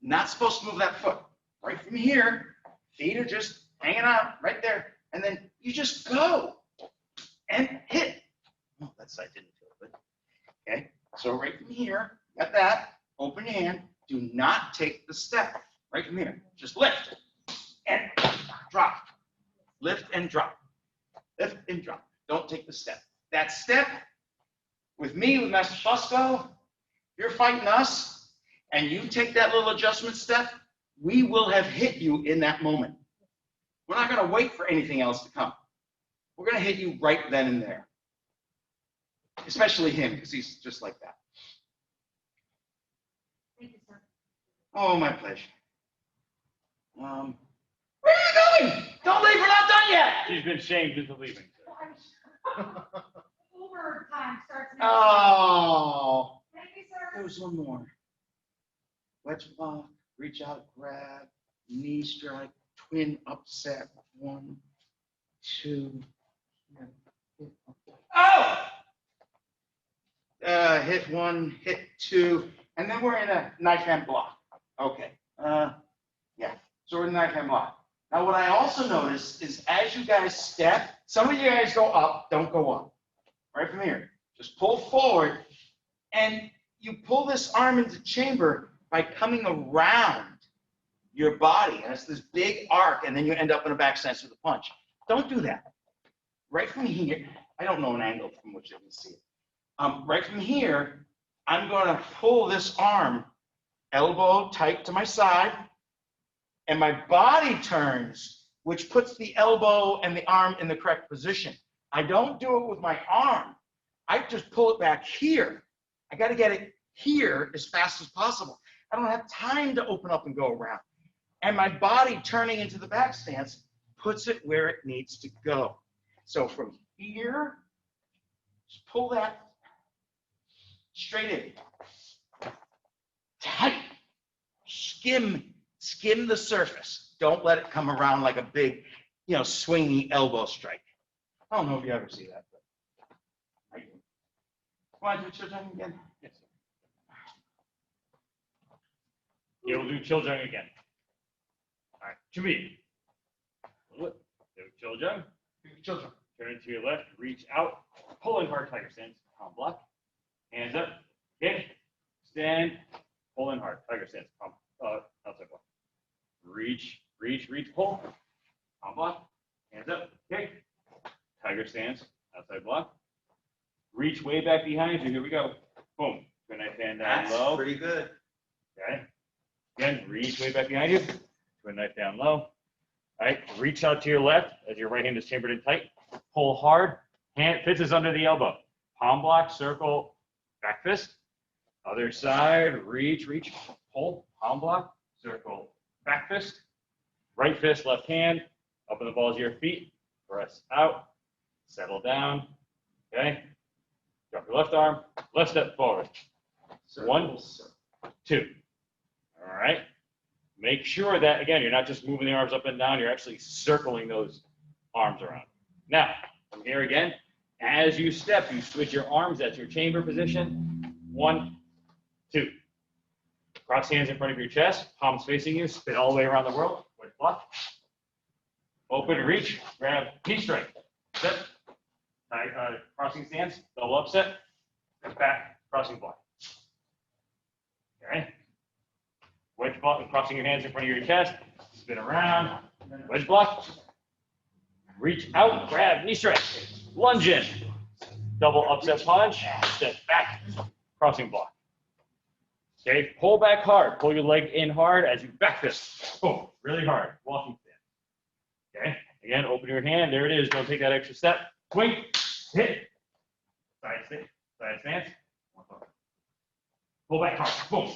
Not supposed to move that foot. Right from here, feet are just hanging out right there. And then you just go and hit. Oh, that side didn't feel good. Okay, so right from here, got that. Open your hand. Do not take the step. Right from here. Just lift and drop. Lift and drop. Lift and drop. Don't take the step. That step, with me, with Master Fusco, you're fighting us, and you take that little adjustment step, we will have hit you in that moment. We're not going to wait for anything else to come. We're going to hit you right then and there. Especially him, because he's just like that. Thank you, sir. Oh, my pleasure. Where are you going? Don't leave, we're not done yet. She's been shamed into leaving. Uber time starts now. Oh, Thank you, sir. there's one more. Wedge block, reach out, grab, knee strike, twin upset. 1, 2. Oh! Hit 1, hit 2, and then we're in a knife hand block. Okay. Yeah. So we're in a knife hand block. Now, what I also noticed is as you guys step, some of you guys go up, don't go up. Right from here. Just pull forward, and you pull this arm into chamber by coming around your body. And it's this big arc, and then you end up in a back stance with a punch. Don't do that. Right from here, I don't know an angle from which you can see it. Right from here, I'm going to pull this arm, elbow tight to my side, and my body turns, which puts the elbow and the arm in the correct position. I don't do it with my arm. I just pull it back here. I got to get it here as fast as possible. I don't have time to open up and go around. And my body turning into the back stance puts it where it needs to go. So from here, just pull that straight in. Tight. Skim the surface. Don't let it come around like a big, swingy elbow strike. I don't know if you ever see that, but I do. Want to do Chil Jang again? Yes. Yeah, we'll do Chil Jang again. All right, Chubby. Do Chil Jang. Chil Jang. Turn to your left, reach out, pull in hard, tiger stance, palm block, hands up, okay, stand, pull in hard, tiger stance, palm, outside block. Reach, pull, palm block, hands up, okay, tiger stance, outside block. Reach way back behind you, here we go, boom, good nice hand down That's low. pretty good. Okay, again, reach way back behind you, good knife down low. All right, reach out to your left as your right hand is chambered in tight. Pull hard, hand fist is under the elbow. Palm block, circle, back fist. Other side, reach, pull, palm block, circle, back fist. Right fist, left hand, up in the balls of your feet. Press out, settle down, okay? Drop your left arm, left step forward. One, two. All right. Make sure that, again, you're not just moving the arms up and down, you're actually circling those arms around. Now, from here again, as you step, you switch your arms. That's your chamber position. 1, 2. Cross hands in front of your chest, palms facing you, spin all the way around the world. Quick block. Open, reach, grab, knee strike. Step. Crossing stance, double upset, and back, crossing block. Okay. Wedge block, crossing your hands in front of your chest, spin around, wedge block. Reach out, grab, knee strike, lunge in, double upset punch, step back, crossing block. Okay, pull back hard, pull your leg in hard as you back fist. Boom, really hard, walking stance. Okay, again, open your hand, there it is, don't take that extra step. Swing, hit, side stance. Pull back hard, boom.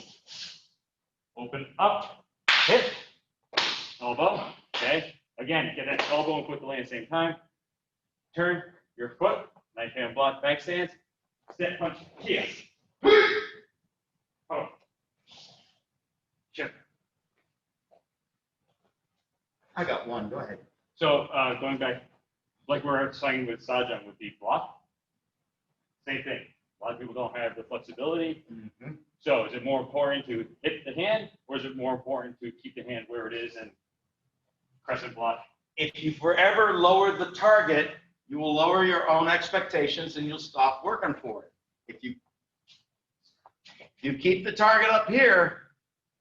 Open up, hit, elbow, okay. Again, get that elbow and foot to land at the same time. Turn your foot, knife hand block, back stance, step punch, kiss. Oh. Chip. I got one, go ahead. So going back, like we're saying with Sah Jang with the block, same thing. A lot of people don't have the flexibility. Mm-hmm. So is it more important to hit the hand, or is it more important to keep the hand where it is and crescent block? If you forever lower the target, you will lower your own expectations and you'll stop working for it. If you keep the target up here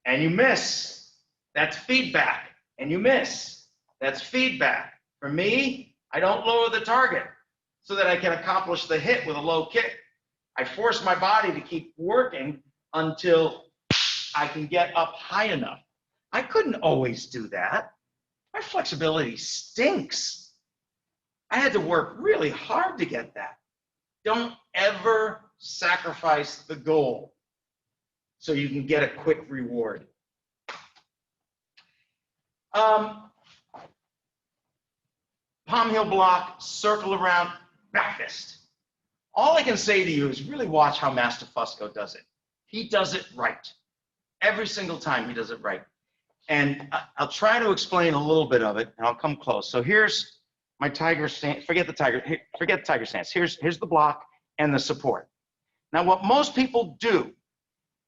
and you miss, that's feedback. And you miss, that's feedback. For me, I don't lower the target so that I can accomplish the hit with a low kick. I force my body to keep working until I can get up high enough. I couldn't always do that. My flexibility stinks. I had to work really hard to get that. Don't ever sacrifice the goal so you can get a quick reward. Palm heel block, circle around, back fist. All I can say to you is really watch how Master Fusco does it. He does it right. Every single time he does it right. And I'll try to explain a little bit of it, and I'll come close. So here's my tiger stance. Forget the tiger stance. Here's the block and the support. Now, what most people do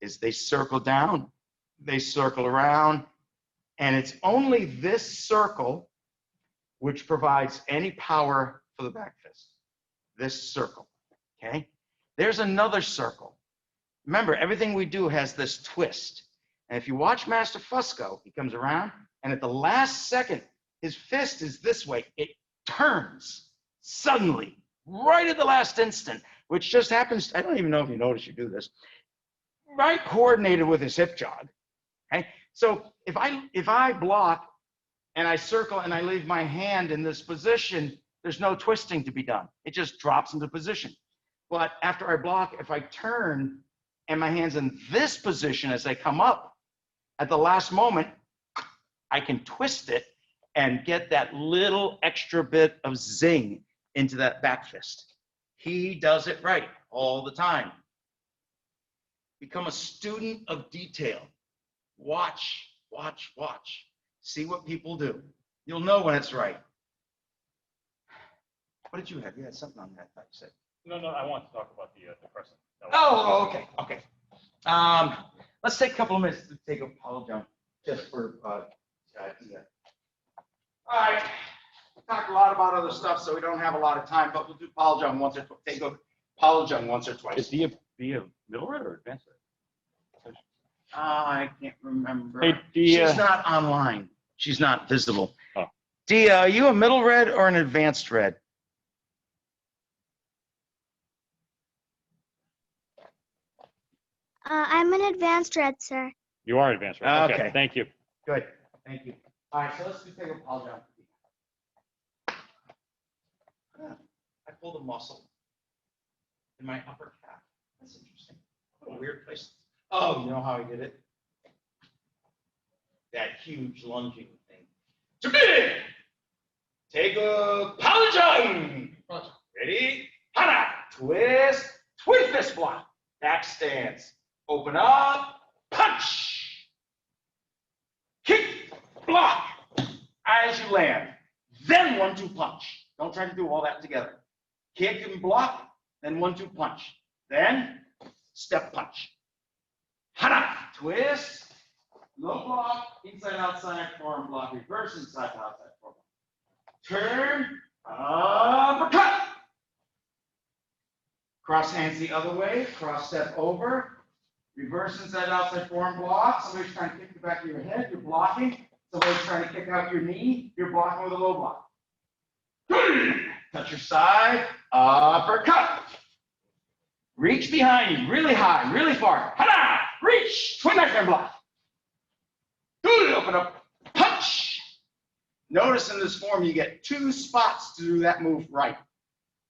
is they circle down, they circle around, and it's only this circle which provides any power for the back fist. This circle, okay? There's another circle. Remember, everything we do has this twist. And if you watch Master Fusco, he comes around, and at the last second, his fist is this way. It turns suddenly, right at the last instant, which just happens, I don't even know if you notice you do this, right coordinated with his hip jog. Okay? So if I block and I circle and I leave my hand in this position, there's no twisting to be done. It just drops into position. But after I block, if I turn and my hand's in this position as I come up, at the last moment, I can twist it and get that little extra bit of zing into that back fist. He does it right all the time. Become a student of detail. Watch, watch, watch. See what people do. You'll know when it's right. What did you have? You had something on that, I said. No, I want to talk about the person. Oh, okay. Let's take a couple of minutes to take a Pal Jang just for idea. All right. We talked a lot about other stuff, so we don't have a lot of time, but we'll do Pal Jang once or twice. Take a Pal Jang once or twice. Is he a middle red or advanced red? I can't remember. Hey, Dia. She's not online. She's not visible. Oh. Dia, are you a middle red or an advanced red? I'm an advanced red, sir. You are advanced red. Okay. Thank you. Good. Thank you. All right, so let's do take a Pal Jang. I pulled a muscle in my upper calf. That's interesting. What a weird place. Oh, you know how I did it? That huge lunging thing. To me! Tae Geuk Pal Jang. Ready? Hana! Twist. Twin fist block. Back stance. Open up. Punch. Kick. Block. As you land. Then 1-2 punch. Don't try to do all that together. Kick and block. Then 1-2 punch. Then step punch. Hana. Twist. Low block. Inside outside. Forearm block. Reverse inside outside. Forearm. Turn. Uppercut. Cross hands the other way. Cross step over. Reverse inside outside forearm block. Somebody's trying to kick the back of your head. You're blocking. Somebody's trying to kick out your knee. You're blocking with a low block. Touch your side. Uppercut. Reach behind you. Really high. Really far. Hana! Reach. Twin knife hand block. Good. Open up. Punch. Notice in this form you get 2 spots to do that move right.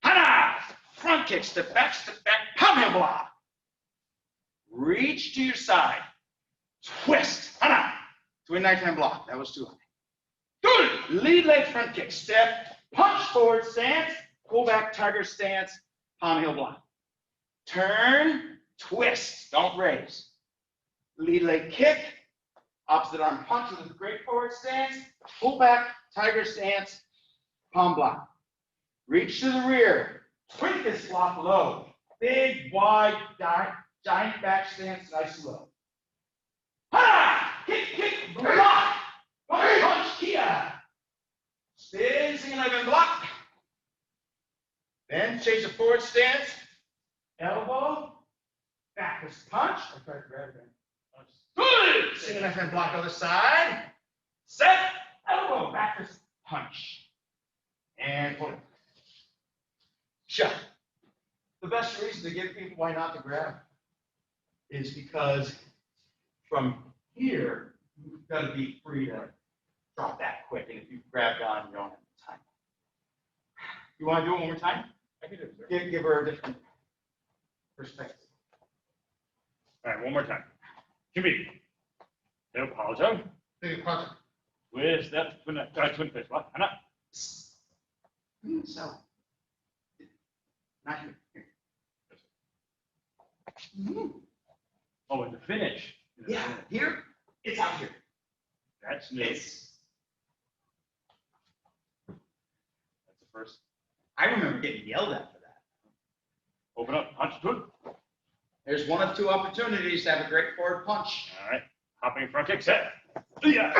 Hana! Front kick. Step back. Palm heel block. Reach to your side. Twist. Hana. Twin knife hand block. That was too high. Good. Lead leg front kick. Step. Punch forward stance. Pull back tiger stance. Palm heel block. Turn. Twist. Don't raise. Lead leg kick. Opposite arm punch with a great forward stance. Pull back tiger stance. Palm block. Reach to the rear. Twin fist block low. Big, wide, giant back stance, nice low. Ha! Kick, block. Punch, Kia. Spin, single leg and block. Then change the forward stance. Elbow. Back fist punch. I tried to grab it. Good. Single leg and block other side. Set. Elbow. Back fist punch. And forward. Shut. The best reason to give people why not to grab is because from here, you've got to be free to drop that quick. And if you grab on, you don't have time. You want to do it one more time? I can do it. Give her a different perspective. All right, one more time. Jimmy. No Pal Jang. Hey, project. With that twin fist block. Hana. So, not here. Oh, and the finish. Yeah, here, it's out here. That's new. It's, That's the first. I remember getting yelled at for that. Open up, punch, twin. There's 1 of 2 opportunities to have a great forward punch. All right. Hopping front kick, set. Yeah.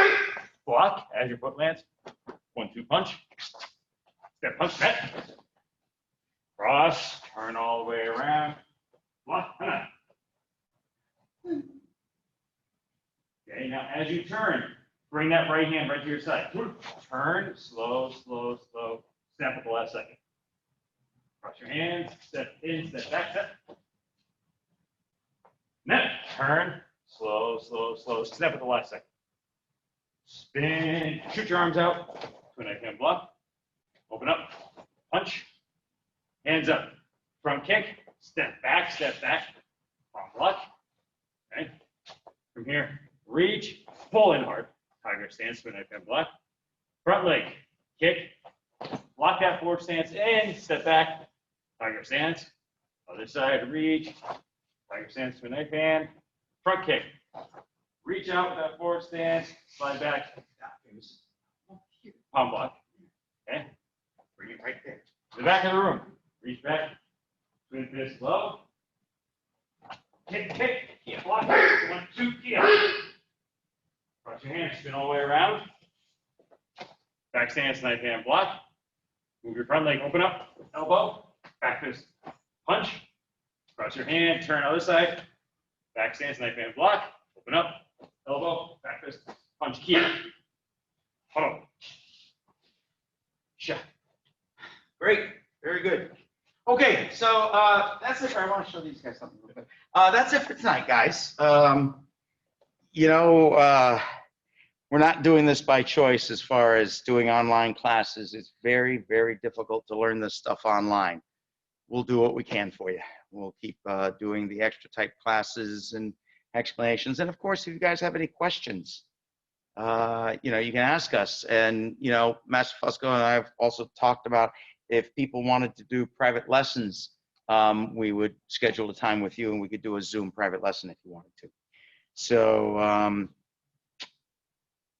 Block as your foot lands. 1-2 punch. Step punch, net. Cross, turn all the way around. Block, hana. Okay, now as you turn, bring that right hand right to your side. Turn, slow. Snap at the last second. Cross your hands, step in, step back, step. Then turn, slow, slow, slow. Step at the last second. Spin, shoot your arms out to a knife hand block. Open up, punch, hands up. Front kick, step back, palm block. Okay. From here, reach, pull in hard. Tiger stance, spin knife hand block. Front leg, kick, lock that forward stance in, step back, tiger stance. Other side, reach, tiger stance, spin knife hand. Front kick, reach out with that forward stance, slide back, palm block. Okay, bring it right there. To the back of the room, reach back, twin fist low. Kick, kick, block, 1, 2, kick. Cross your hands, spin all the way around. Back stance, knife hand block. Move your front leg, open up, elbow, back fist, punch. Cross your hand, turn other side. Back stance, knife hand block. Open up, elbow, back fist, punch, kick. Hold. Shot. Great, very good. Okay, so that's it. I want to show these guys something real quick. That's it for tonight, guys. We're not doing this by choice as far as doing online classes. It's very, very difficult to learn this stuff online. We'll do what we can for you. We'll keep doing the extra type classes and explanations. And of course, if you guys have any questions, you can ask us. And, Master Fusco and I have also talked about if people wanted to do private lessons, we would schedule a time with you and we could do a Zoom private lesson if you wanted to. So,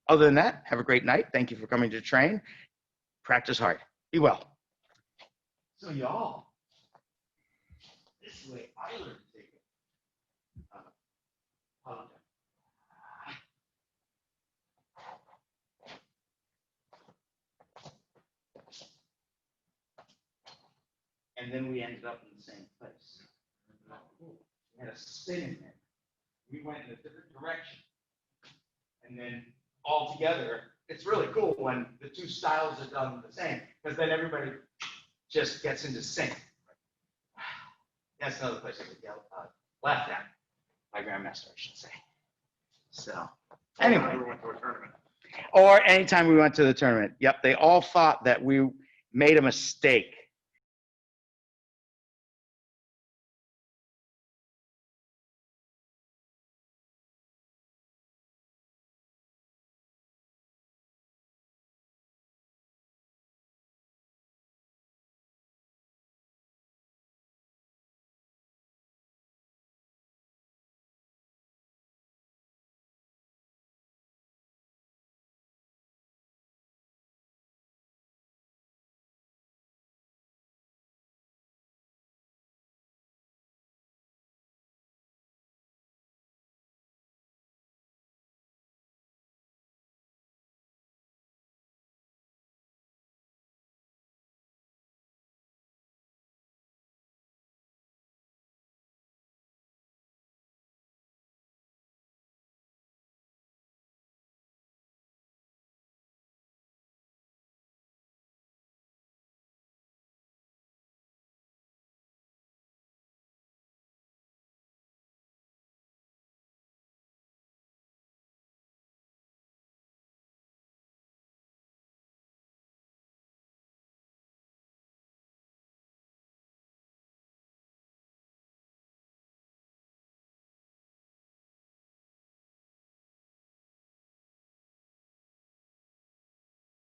other than that, have a great night. Thank you for coming to train. Practice hard. Be well. So y'all, this way I learned to take it. And then we ended up in the same place. We had a spin in there. We went in a different direction. And then all together, it's really cool when the two styles are done the same, because then everybody just gets into sync. That's another place I could laughed at my grandmaster, I should say. So, anyway. We went to a tournament. Or anytime we went to the tournament. Yep, they all thought that we made a mistake